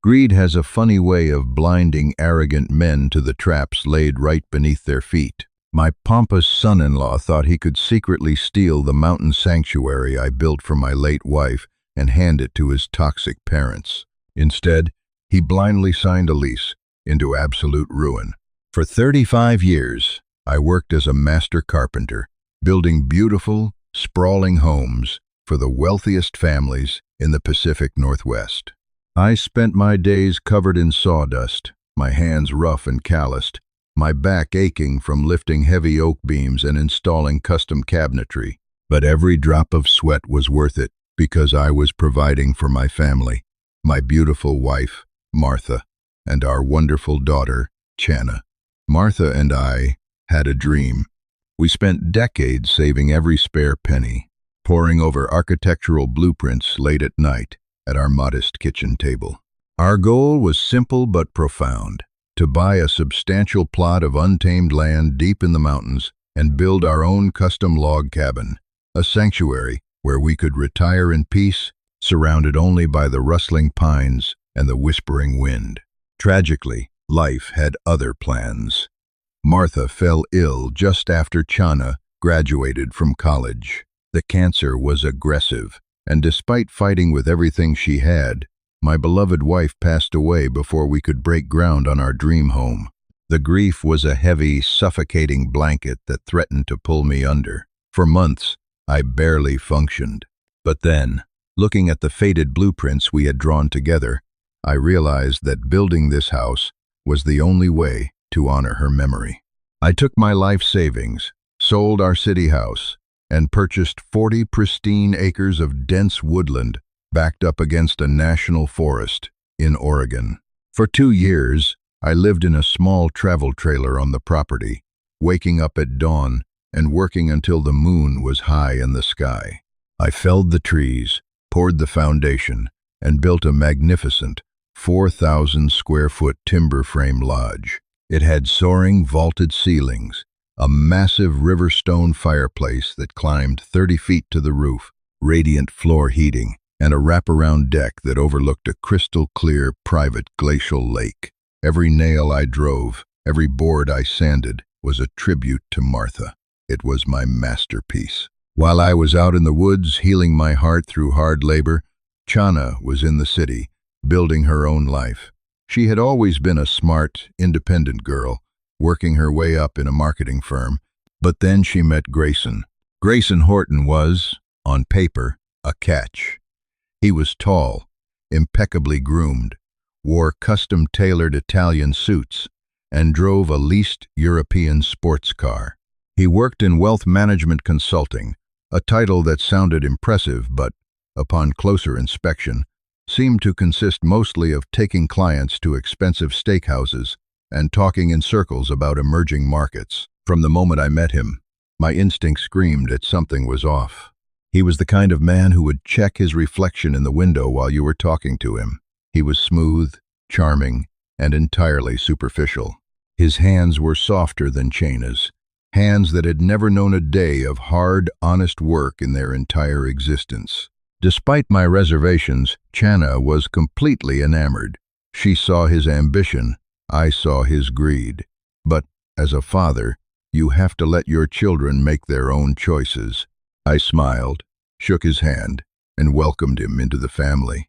Greed has a funny way of blinding arrogant men to the traps laid right beneath their feet. My pompous son-in-law thought he could secretly steal the mountain sanctuary I built for my late wife and hand it to his toxic parents. Instead, he blindly signed a lease into absolute ruin. For 35 years, I worked as a master carpenter, building beautiful, sprawling homes for the wealthiest families in the Pacific Northwest. I spent my days covered in sawdust, my hands rough and calloused, my back aching from lifting heavy oak beams and installing custom cabinetry. But every drop of sweat was worth it because I was providing for my family, my beautiful wife, Martha, and our wonderful daughter, Channa. Martha and I had a dream. We spent decades saving every spare penny, poring over architectural blueprints late at night at our modest kitchen table. Our goal was simple but profound: to buy a substantial plot of untamed land deep in the mountains and build our own custom log cabin, a sanctuary where we could retire in peace, surrounded only by the rustling pines and the whispering wind. Tragically, life had other plans. Martha fell ill just after Channa graduated from college. The cancer was aggressive, and despite fighting with everything she had, my beloved wife passed away before we could break ground on our dream home. The grief was a heavy, suffocating blanket that threatened to pull me under. For months, I barely functioned. But then, looking at the faded blueprints we had drawn together, I realized that building this house was the only way to honor her memory. I took my life savings, sold our city house, and purchased 40 pristine acres of dense woodland backed up against a national forest in Oregon. For 2 years, I lived in a small travel trailer on the property, waking up at dawn and working until the moon was high in the sky. I felled the trees, poured the foundation, and built a magnificent 4,000-square-foot timber frame lodge. It had soaring vaulted ceilings, a massive river stone fireplace that climbed 30 feet to the roof, radiant floor heating, and a wraparound deck that overlooked a crystal-clear private glacial lake. Every nail I drove, every board I sanded, was a tribute to Martha. It was my masterpiece. While I was out in the woods healing my heart through hard labor, Channa was in the city, building her own life. She had always been a smart, independent girl, working her way up in a marketing firm, but then she met Grayson. Grayson Horton was, on paper, a catch. He was tall, impeccably groomed, wore custom-tailored Italian suits, and drove a leased European sports car. He worked in wealth management consulting, a title that sounded impressive but, upon closer inspection, seemed to consist mostly of taking clients to expensive steakhouses and talking in circles about emerging markets. From the moment I met him, my instinct screamed that something was off. He was the kind of man who would check his reflection in the window while you were talking to him. He was smooth, charming, and entirely superficial. His hands were softer than Channa's, hands that had never known a day of hard, honest work in their entire existence. Despite my reservations, Channa was completely enamored. She saw his ambition, I saw his greed. But, as a father, you have to let your children make their own choices. I smiled, shook his hand, and welcomed him into the family.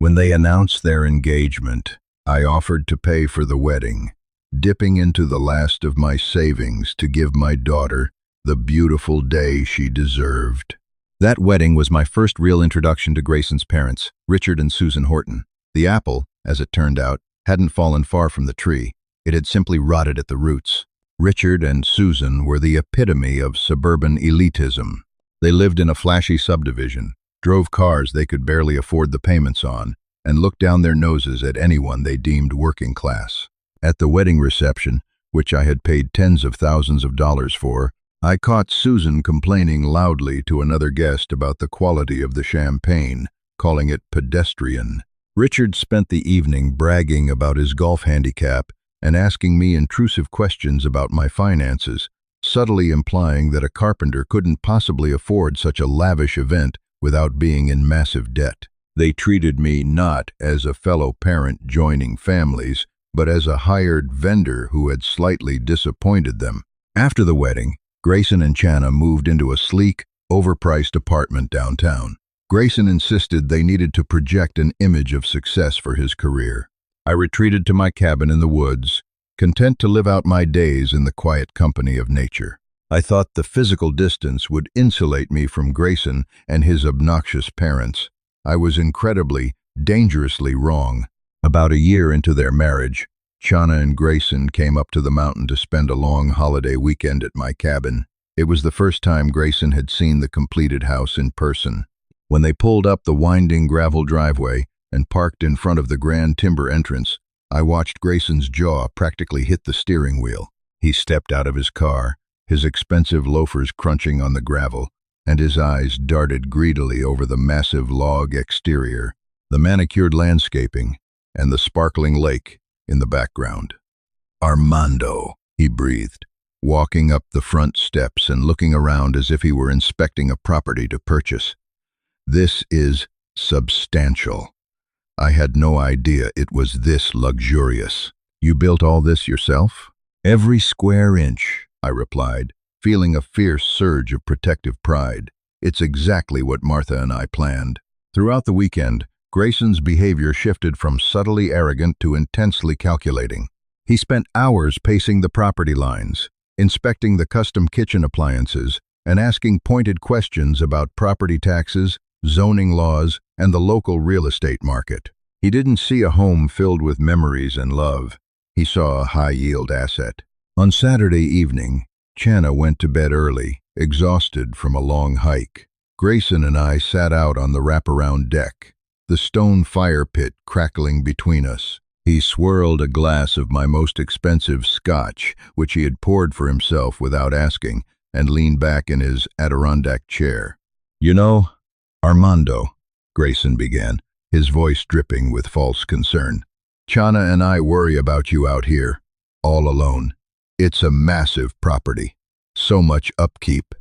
When they announced their engagement, I offered to pay for the wedding, dipping into the last of my savings to give my daughter the beautiful day she deserved. That wedding was my first real introduction to Grayson's parents, Richard and Susan Horton. The apple, as it turned out, hadn't fallen far from the tree. It had simply rotted at the roots. Richard and Susan were the epitome of suburban elitism. They lived in a flashy subdivision, drove cars they could barely afford the payments on, and looked down their noses at anyone they deemed working class. At the wedding reception, which I had paid tens of thousands of dollars for, I caught Susan complaining loudly to another guest about the quality of the champagne, calling it pedestrian. Richard spent the evening bragging about his golf handicap and asking me intrusive questions about my finances, subtly implying that a carpenter couldn't possibly afford such a lavish event without being in massive debt. They treated me not as a fellow parent joining families, but as a hired vendor who had slightly disappointed them. After the wedding, Grayson and Chana moved into a sleek, overpriced apartment downtown. Grayson insisted they needed to project an image of success for his career. I retreated to my cabin in the woods, content to live out my days in the quiet company of nature. I thought the physical distance would insulate me from Grayson and his obnoxious parents. I was incredibly, dangerously wrong. About a year into their marriage, Chana and Grayson came up to the mountain to spend a long holiday weekend at my cabin. It was the first time Grayson had seen the completed house in person. When they pulled up the winding gravel driveway and parked in front of the grand timber entrance, I watched Grayson's jaw practically hit the steering wheel. He stepped out of his car, his expensive loafers crunching on the gravel, and his eyes darted greedily over the massive log exterior, the manicured landscaping, and the sparkling lake in the background. "Armando," he breathed, walking up the front steps and looking around as if he were inspecting a property to purchase. "This is substantial. I had no idea it was this luxurious. You built all this yourself?" "Every square inch," I replied, feeling a fierce surge of protective pride. "It's exactly what Martha and I planned." Throughout the weekend, Grayson's behavior shifted from subtly arrogant to intensely calculating. He spent hours pacing the property lines, inspecting the custom kitchen appliances, and asking pointed questions about property taxes, zoning laws, and the local real estate market. He didn't see a home filled with memories and love. He saw a high-yield asset. On Saturday evening, Chana went to bed early, exhausted from a long hike. Grayson and I sat out on the wraparound deck, the stone fire pit crackling between us. He swirled a glass of my most expensive scotch, which he had poured for himself without asking, and leaned back in his Adirondack chair. "You know, Armando," Grayson began, his voice dripping with false concern, "Chana and I worry about you out here, all alone. It's a massive property, so much upkeep,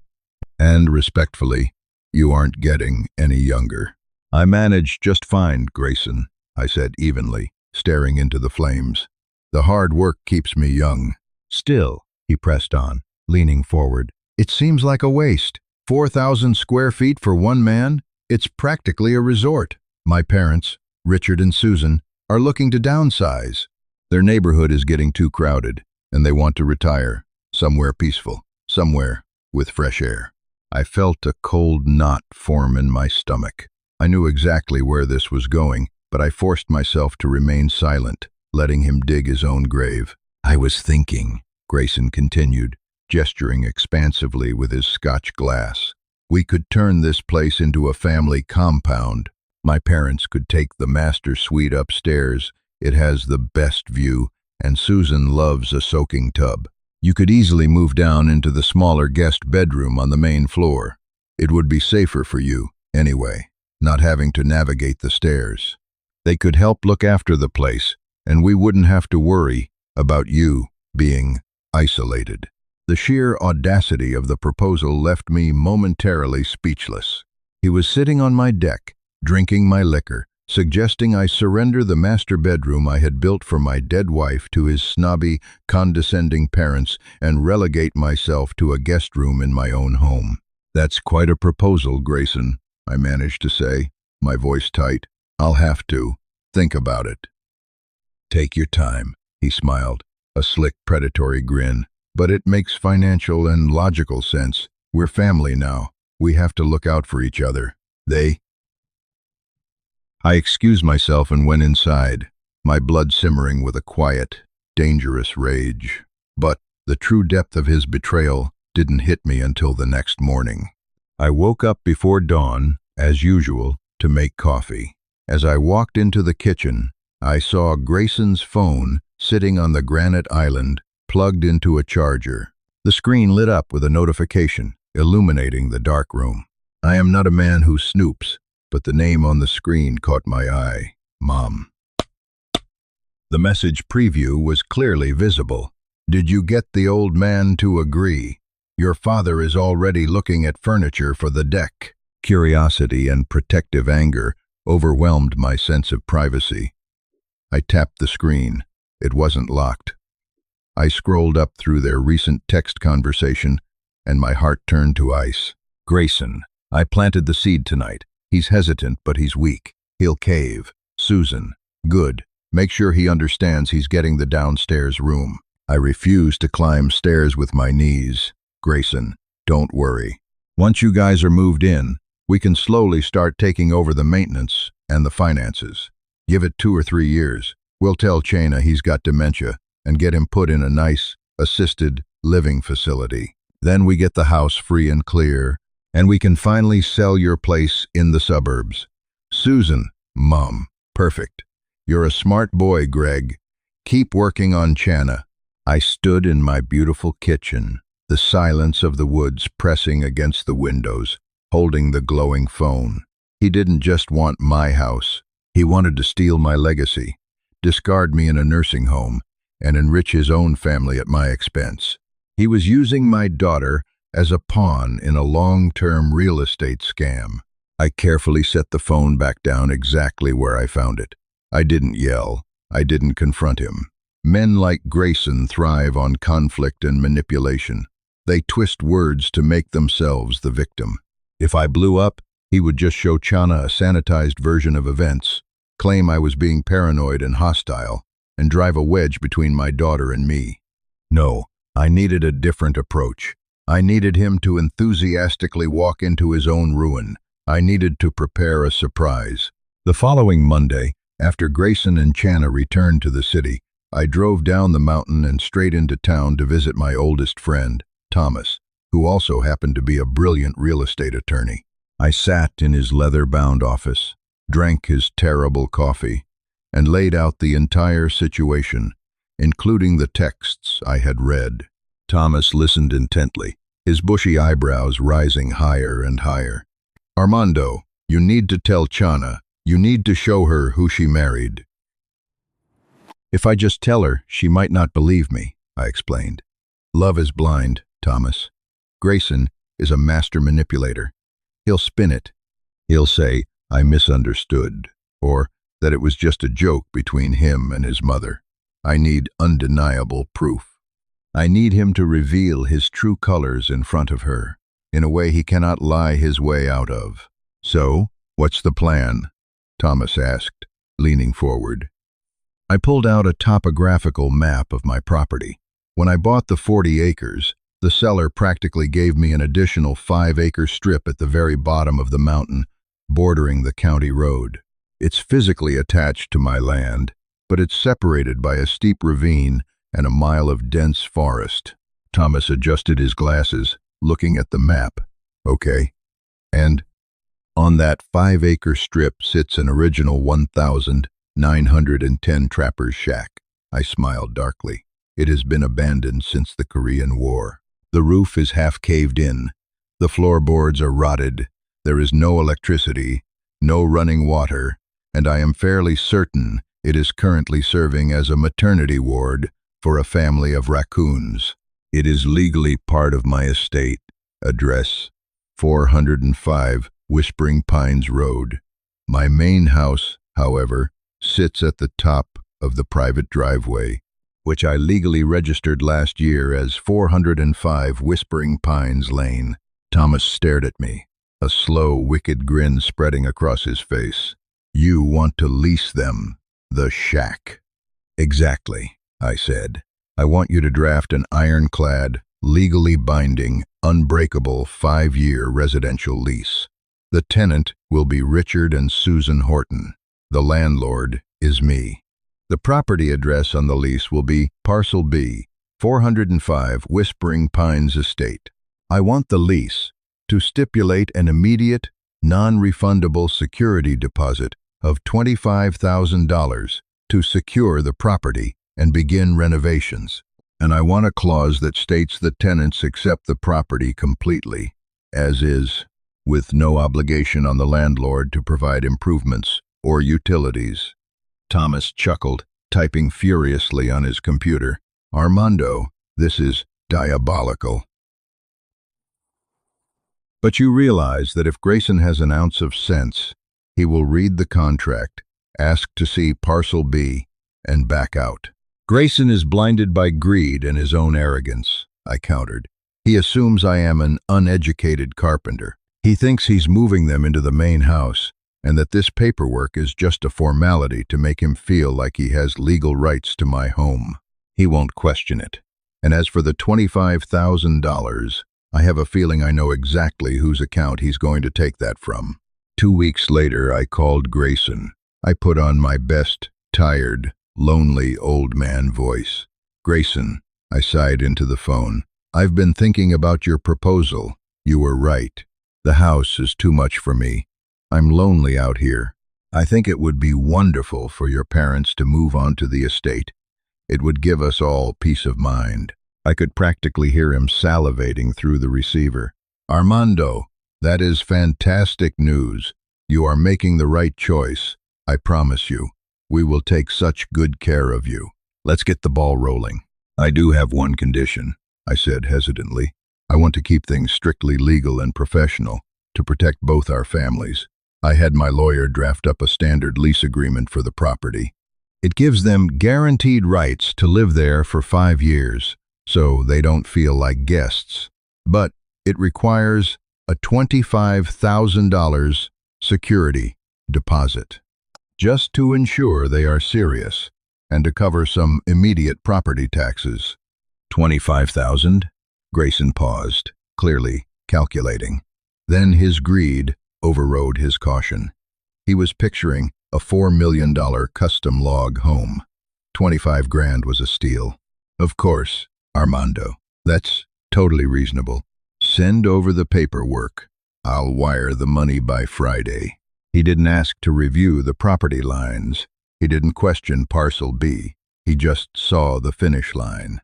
and respectfully, you aren't getting any younger." "I manage just fine, Grayson," I said evenly, staring into the flames. "The hard work keeps me young." "Still," he pressed on, leaning forward, "it seems like a waste. 4,000 square feet for one man? It's practically a resort. My parents, Richard and Susan, are looking to downsize. Their neighborhood is getting too crowded, and they want to retire, somewhere peaceful, somewhere with fresh air." I felt a cold knot form in my stomach. I knew exactly where this was going, but I forced myself to remain silent, letting him dig his own grave. "I was thinking," Grayson continued, gesturing expansively with his Scotch glass, "we could turn this place into a family compound. My parents could take the master suite upstairs. It has the best view, and Susan loves a soaking tub. You could easily move down into the smaller guest bedroom on the main floor. It would be safer for you, anyway, not having to navigate the stairs. They could help look after the place, and we wouldn't have to worry about you being isolated." The sheer audacity of the proposal left me momentarily speechless. He was sitting on my deck, drinking my liquor, suggesting I surrender the master bedroom I had built for my dead wife to his snobby, condescending parents and relegate myself to a guest room in my own home. "That's quite a proposal, Grayson," I managed to say, my voice tight. "I'll have to think about it." "Take your time," he smiled, a slick, predatory grin. "But it makes financial and logical sense. We're family now. We have to look out for each other. I excused myself and went inside, my blood simmering with a quiet, dangerous rage. But the true depth of his betrayal didn't hit me until the next morning. I woke up before dawn, as usual, to make coffee. As I walked into the kitchen, I saw Grayson's phone sitting on the granite island, plugged into a charger. The screen lit up with a notification, illuminating the dark room. I am not a man who snoops, but the name on the screen caught my eye. Mom. The message preview was clearly visible. "Did you get the old man to agree? Your father is already looking at furniture for the deck." Curiosity and protective anger overwhelmed my sense of privacy. I tapped the screen. It wasn't locked. I scrolled up through their recent text conversation, and my heart turned to ice. Grayson, I planted the seed tonight. He's hesitant, but he's weak. He'll cave. Susan, good. Make sure he understands he's getting the downstairs room. I refuse to climb stairs with my knees. Grayson, don't worry. Once you guys are moved in, we can slowly start taking over the maintenance and the finances. Give it 2 or 3 years. We'll tell Chana he's got dementia and get him put in a nice, assisted living facility. Then we get the house free and clear, and we can finally sell your place in the suburbs. Susan, Mom, perfect. You're a smart boy, Greg. Keep working on Chana. I stood in my beautiful kitchen, the silence of the woods pressing against the windows, holding the glowing phone. He didn't just want my house. He wanted to steal my legacy, discard me in a nursing home, and enrich his own family at my expense. He was using my daughter as a pawn in a long-term real estate scam. I carefully set the phone back down exactly where I found it. I didn't yell. I didn't confront him. Men like Grayson thrive on conflict and manipulation. They twist words to make themselves the victim. If I blew up, he would just show Chana a sanitized version of events, claim I was being paranoid and hostile, and drive a wedge between my daughter and me. No, I needed a different approach. I needed him to enthusiastically walk into his own ruin. I needed to prepare a surprise. The following Monday, after Grayson and Chana returned to the city, I drove down the mountain and straight into town to visit my oldest friend, Thomas, who also happened to be a brilliant real estate attorney. I sat in his leather-bound office, drank his terrible coffee, and laid out the entire situation, including the texts I had read. Thomas listened intently, his bushy eyebrows rising higher and higher. Armando, you need to tell Chana. You need to show her who she married. If I just tell her, she might not believe me, I explained. Love is blind, Thomas. Grayson is a master manipulator. He'll spin it. He'll say, I misunderstood, or that it was just a joke between him and his mother. I need undeniable proof. I need him to reveal his true colors in front of her, in a way he cannot lie his way out of. So, what's the plan? Thomas asked, leaning forward. I pulled out a topographical map of my property. When I bought the 40 acres, the seller practically gave me an additional 5-acre strip at the very bottom of the mountain, bordering the county road. It's physically attached to my land, but it's separated by a steep ravine and a mile of dense forest. Thomas adjusted his glasses, looking at the map. Okay. And on that 5-acre strip sits an original 1,910 trapper's shack. I smiled darkly. It has been abandoned since the Korean War. The roof is half caved in. The floorboards are rotted. There is no electricity, no running water, and I am fairly certain it is currently serving as a maternity ward for a family of raccoons. It is legally part of my estate. Address 405 Whispering Pines Road. My main house, however, sits at the top of the private driveway, which I legally registered last year as 405 Whispering Pines Lane. Thomas stared at me, a slow, wicked grin spreading across his face. You want to lease them, the shack. Exactly, I said. I want you to draft an ironclad, legally binding, unbreakable 5-year residential lease. The tenant will be Richard and Susan Horton. The landlord is me. The property address on the lease will be Parcel B, 405 Whispering Pines Estate. I want the lease to stipulate an immediate, non-refundable security deposit of $25,000 to secure the property and begin renovations. And I want a clause that states the tenants accept the property completely, as is, with no obligation on the landlord to provide improvements or utilities. Thomas chuckled, typing furiously on his computer. Armando, this is diabolical. But you realize that if Grayson has an ounce of sense, He will read the contract, ask to see Parcel B, and back out. Grayson is blinded by greed and his own arrogance, I countered. He assumes I am an uneducated carpenter. He thinks he's moving them into the main house, and that this paperwork is just a formality to make him feel like he has legal rights to my home. He won't question it. And as for the $25,000, I have a feeling I know exactly whose account he's going to take that from. 2 weeks later, I called Grayson. I put on my best, tired, lonely old man voice. Grayson, I sighed into the phone. I've been thinking about your proposal. You were right. The house is too much for me. I'm lonely out here. I think it would be wonderful for your parents to move onto the estate. It would give us all peace of mind. I could practically hear him salivating through the receiver. Armando, that is fantastic news. You are making the right choice. I promise you. We will take such good care of you. Let's get the ball rolling. I do have one condition, I said hesitantly. I want to keep things strictly legal and professional to protect both our families. I had my lawyer draft up a standard lease agreement for the property. It gives them guaranteed rights to live there for 5 years, so they don't feel like guests. But it requires a $25,000 security deposit, just to ensure they are serious and to cover some immediate property taxes. 25,000? Grayson paused, clearly calculating. Then his greed overrode his caution. He was picturing a $4 million custom log home. 25 grand was a steal. Of course, Armando. That's totally reasonable. Send over the paperwork. I'll wire the money by Friday. He didn't ask to review the property lines. He didn't question Parcel B. He just saw the finish line.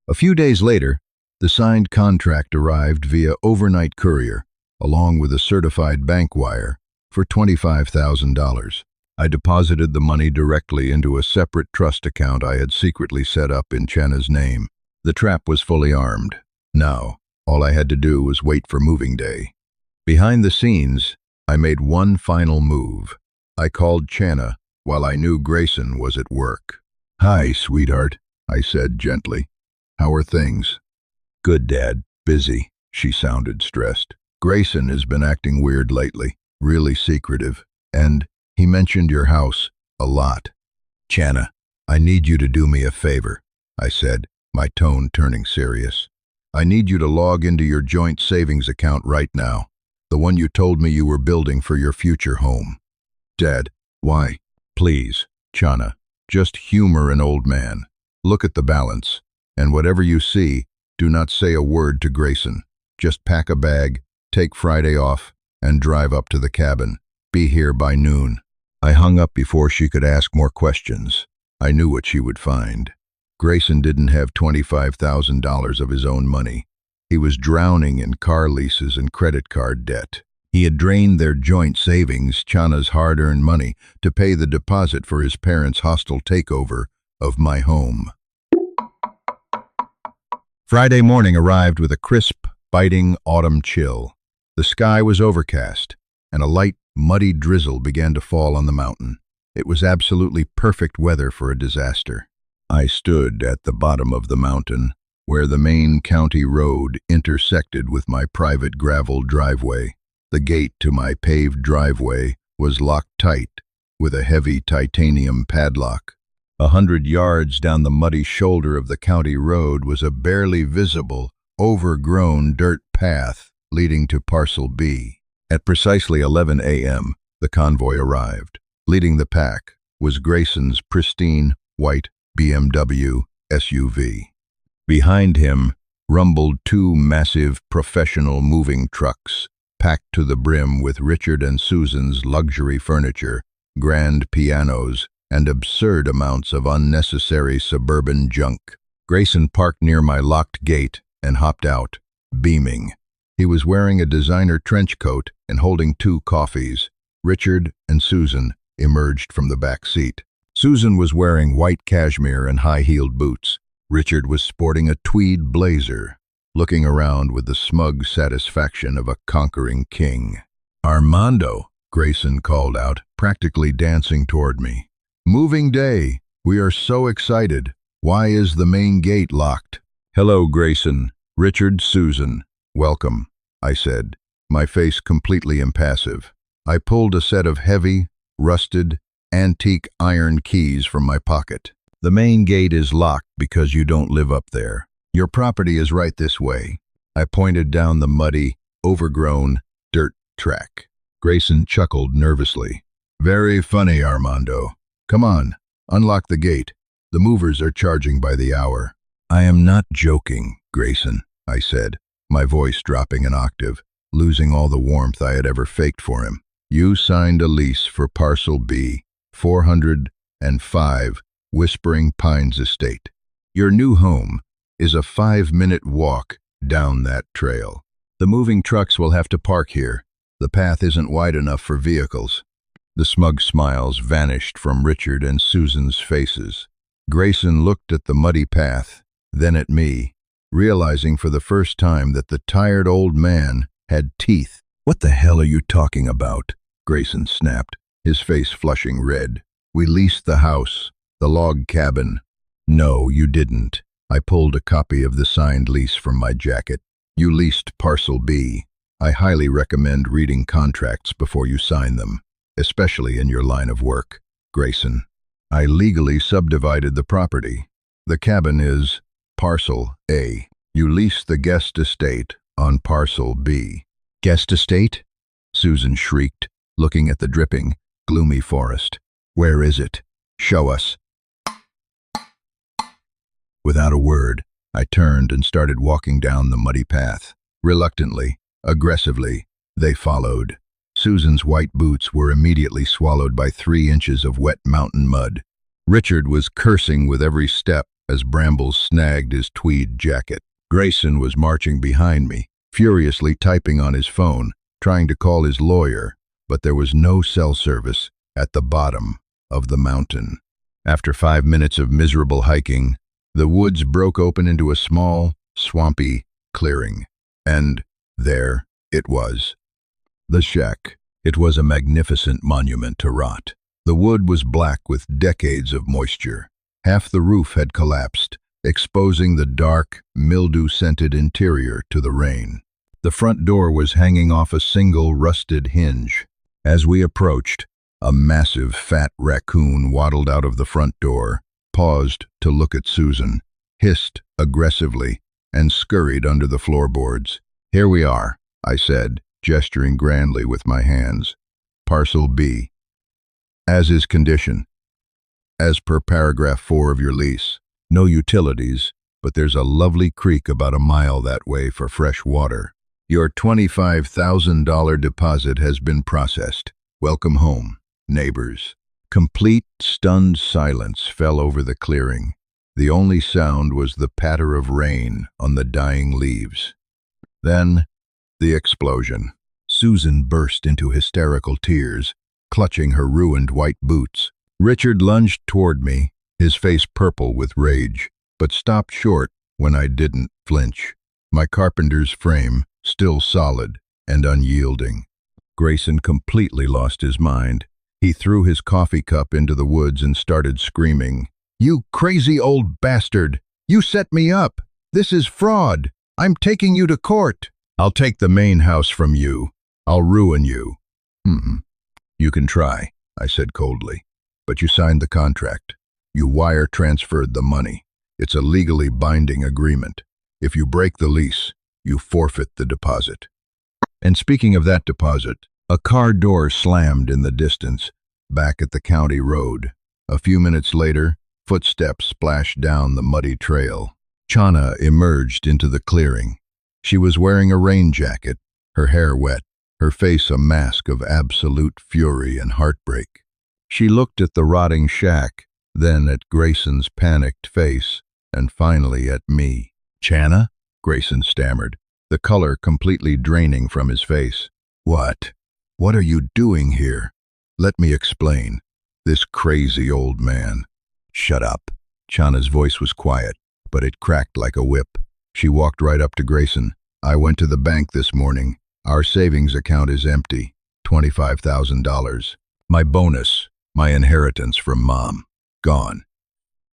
A few days later, the signed contract arrived via overnight courier, along with a certified bank wire, for $25,000. I deposited the money directly into a separate trust account I had secretly set up in Chenna's name. The trap was fully armed. Now, all I had to do was wait for moving day. Behind the scenes, I made one final move. I called Chenna while I knew Grayson was at work. "Hi, sweetheart," I said gently. "How are things?" "Good, Dad. Busy." She sounded stressed. "Grayson has been acting weird lately, really secretive, and he mentioned your house a lot." "Chenna, I need you to do me a favor," I said, my tone turning serious. "I need you to log into your joint savings account right now, the one you told me you were building for your future home." "Dad, why?" "Please, Chenna, just humor an old man. Look at the balance, and whatever you see, do not say a word to Grayson. Just pack a bag, take Friday off, and drive up to the cabin. Be here by noon." I hung up before she could ask more questions. I knew what she would find. Grayson didn't have $25,000 of his own money. He was drowning in car leases and credit card debt. He had drained their joint savings, Chenna's hard-earned money, to pay the deposit for his parents' hostile takeover of my home. Friday morning arrived with a crisp, biting autumn chill. The sky was overcast, and a light, muddy drizzle began to fall on the mountain. It was absolutely perfect weather for a disaster. I stood at the bottom of the mountain, where the main county road intersected with my private gravel driveway. The gate to my paved driveway was locked tight with a heavy titanium padlock. 100 yards down the muddy shoulder of the county road was a barely visible, overgrown dirt path leading to Parcel B. At precisely 11 a.m., the convoy arrived. Leading the pack was Grayson's pristine, white BMW SUV. Behind him rumbled 2 massive professional moving trucks, packed to the brim with Richard and Susan's luxury furniture, grand pianos, and absurd amounts of unnecessary suburban junk. Grayson parked near my locked gate and hopped out, beaming. He was wearing a designer trench coat and holding 2 coffees. Richard and Susan emerged from the back seat. Susan was wearing white cashmere and high-heeled boots. Richard was sporting a tweed blazer, looking around with the smug satisfaction of a conquering king. "Armando," Grayson called out, practically dancing toward me. Moving day! We are so excited. Why is the main gate locked? Hello, Grayson. Richard, Susan. Welcome, I said, my face completely impassive. I pulled a set of heavy, rusted, antique iron keys from my pocket. The main gate is locked because you don't live up there. Your property is right this way. I pointed down the muddy, overgrown dirt track. Grayson chuckled nervously. Very funny, Armando. Come on, unlock the gate. The movers are charging by the hour. I am not joking, Grayson, I said, my voice dropping an octave, losing all the warmth I had ever faked for him. You signed a lease for Parcel B, 405 Whispering Pines Estate. Your new home is a 5-minute walk down that trail. The moving trucks will have to park here. The path isn't wide enough for vehicles. The smug smiles vanished from Richard and Susan's faces. Grayson looked at the muddy path, then at me, realizing for the first time that the tired old man had teeth. What the hell are you talking about? Grayson snapped, his face flushing red. We leased the house, the log cabin. No, you didn't. I pulled a copy of the signed lease from my jacket. You leased Parcel B. I highly recommend reading contracts before you sign them, especially in your line of work, Grayson. I legally subdivided the property. The cabin is Parcel A. You leased the guest estate on Parcel B. Guest estate? Susan shrieked, looking at the dripping, gloomy forest. Where is it? Show us. Without a word, I turned and started walking down the muddy path. Reluctantly, aggressively, they followed. Susan's white boots were immediately swallowed by 3 inches of wet mountain mud. Richard was cursing with every step as brambles snagged his tweed jacket. Grayson was marching behind me, furiously typing on his phone, trying to call his lawyer, but there was no cell service at the bottom of the mountain. After 5 minutes of miserable hiking, the woods broke open into a small, swampy clearing. And there it was. The shack. It was a magnificent monument to rot. The wood was black with decades of moisture. Half the roof had collapsed, exposing the dark, mildew-scented interior to the rain. The front door was hanging off a single rusted hinge. As we approached, a massive fat raccoon waddled out of the front door, paused to look at Susan, hissed aggressively, and scurried under the floorboards. Here we are, I said, gesturing grandly with my hands. Parcel B. As is condition. As per paragraph 4 of your lease. No utilities, but there's a lovely creek about a mile that way for fresh water. Your $25,000 deposit has been processed. Welcome home, neighbors. Complete, stunned silence fell over the clearing. The only sound was the patter of rain on the dying leaves. Then, the explosion. Susan burst into hysterical tears, clutching her ruined white boots. Richard lunged toward me, his face purple with rage, but stopped short when I didn't flinch. My carpenter's frame, still solid and unyielding. Grayson completely lost his mind. He threw his coffee cup into the woods and started screaming, "You crazy old bastard! You set me up! This is fraud! I'm taking you to court! I'll take the main house from you. I'll ruin you." You can try, I said coldly. But you signed the contract. You wire transferred the money. It's a legally binding agreement. If you break the lease, you forfeit the deposit. And speaking of that deposit, a car door slammed in the distance, back at the county road. A few minutes later, footsteps splashed down the muddy trail. Chana emerged into the clearing. She was wearing a rain jacket, her hair wet, her face a mask of absolute fury and heartbreak. She looked at the rotting shack, then at Grayson's panicked face, and finally at me. "Chana?" Grayson stammered, the color completely draining from his face. What are you doing here? Let me explain. This crazy old man." "Shut up." Chana's voice was quiet, but it cracked like a whip. She walked right up to Grayson. "I went to the bank this morning. Our savings account is empty. $25,000. My bonus, my inheritance from Mom. Gone.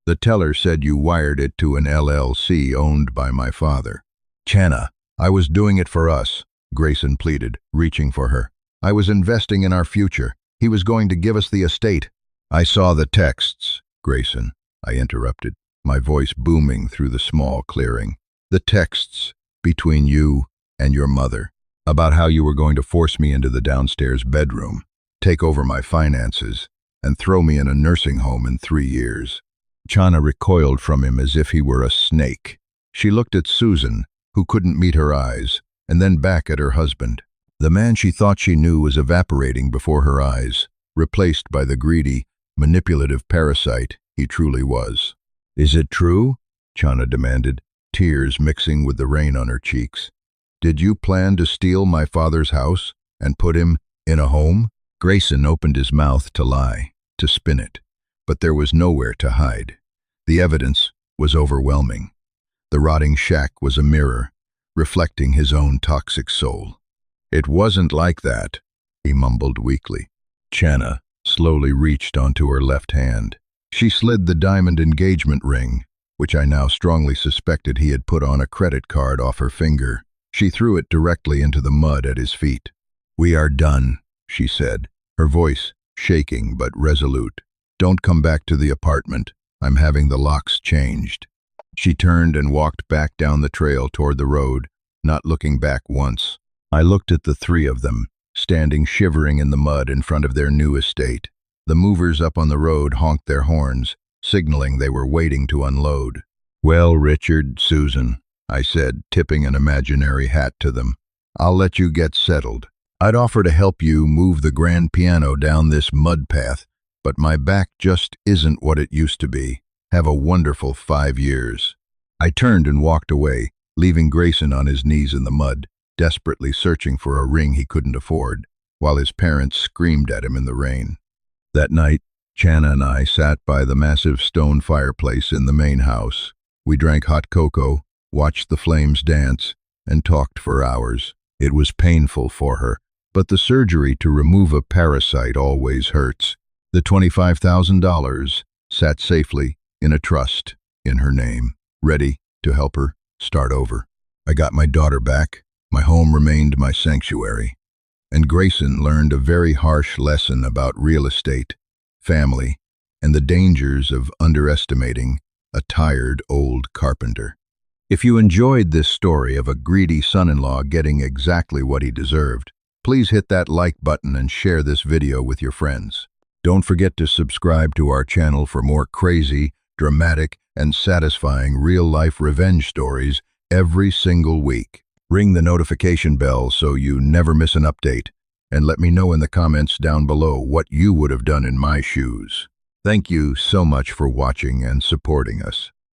The teller said you wired it to an LLC owned by my father. Chana, I was doing it for us, Grayson pleaded, reaching for her. I was investing in our future. He was going to give us the estate. I saw the texts, Grayson, I interrupted, my voice booming through the small clearing. The texts between you and your mother, about how you were going to force me into the downstairs bedroom, take over my finances, and throw me in a nursing home in 3 years. Chana recoiled from him as if he were a snake. She looked at Susan, who couldn't meet her eyes, and then back at her husband. The man she thought she knew was evaporating before her eyes, replaced by the greedy, manipulative parasite he truly was. Is it true? Chana demanded, tears mixing with the rain on her cheeks. Did you plan to steal my father's house and put him in a home? Grayson opened his mouth to lie, to spin it, but there was nowhere to hide. The evidence was overwhelming. The rotting shack was a mirror, reflecting his own toxic soul. It wasn't like that, he mumbled weakly. Chana slowly reached onto her left hand. She slid the diamond engagement ring, which I now strongly suspected he had put on a credit card, off her finger. She threw it directly into the mud at his feet. We are done, she said, her voice shaking but resolute. Don't come back to the apartment. I'm having the locks changed. She turned and walked back down the trail toward the road, not looking back once. I looked at the three of them, standing shivering in the mud in front of their new estate. The movers up on the road honked their horns, signaling they were waiting to unload. Well, Richard, Susan, I said, tipping an imaginary hat to them, I'll let you get settled. I'd offer to help you move the grand piano down this mud path, but my back just isn't what it used to be. Have a wonderful 5 years. I turned and walked away, leaving Grayson on his knees in the mud, desperately searching for a ring he couldn't afford, while his parents screamed at him in the rain. That night, Chana and I sat by the massive stone fireplace in the main house. We drank hot cocoa, watched the flames dance, and talked for hours. It was painful for her, but the surgery to remove a parasite always hurts. The $25,000 sat safely in a trust in her name, ready to help her start over. I got my daughter back. My home remained my sanctuary. And Grayson learned a very harsh lesson about real estate, family, and the dangers of underestimating a tired old carpenter. If you enjoyed this story of a greedy son-in-law getting exactly what he deserved, please hit that like button and share this video with your friends. Don't forget to subscribe to our channel for more crazy, dramatic, and satisfying real-life revenge stories every single week. Ring the notification bell so you never miss an update, and let me know in the comments down below what you would have done in my shoes. Thank you so much for watching and supporting us.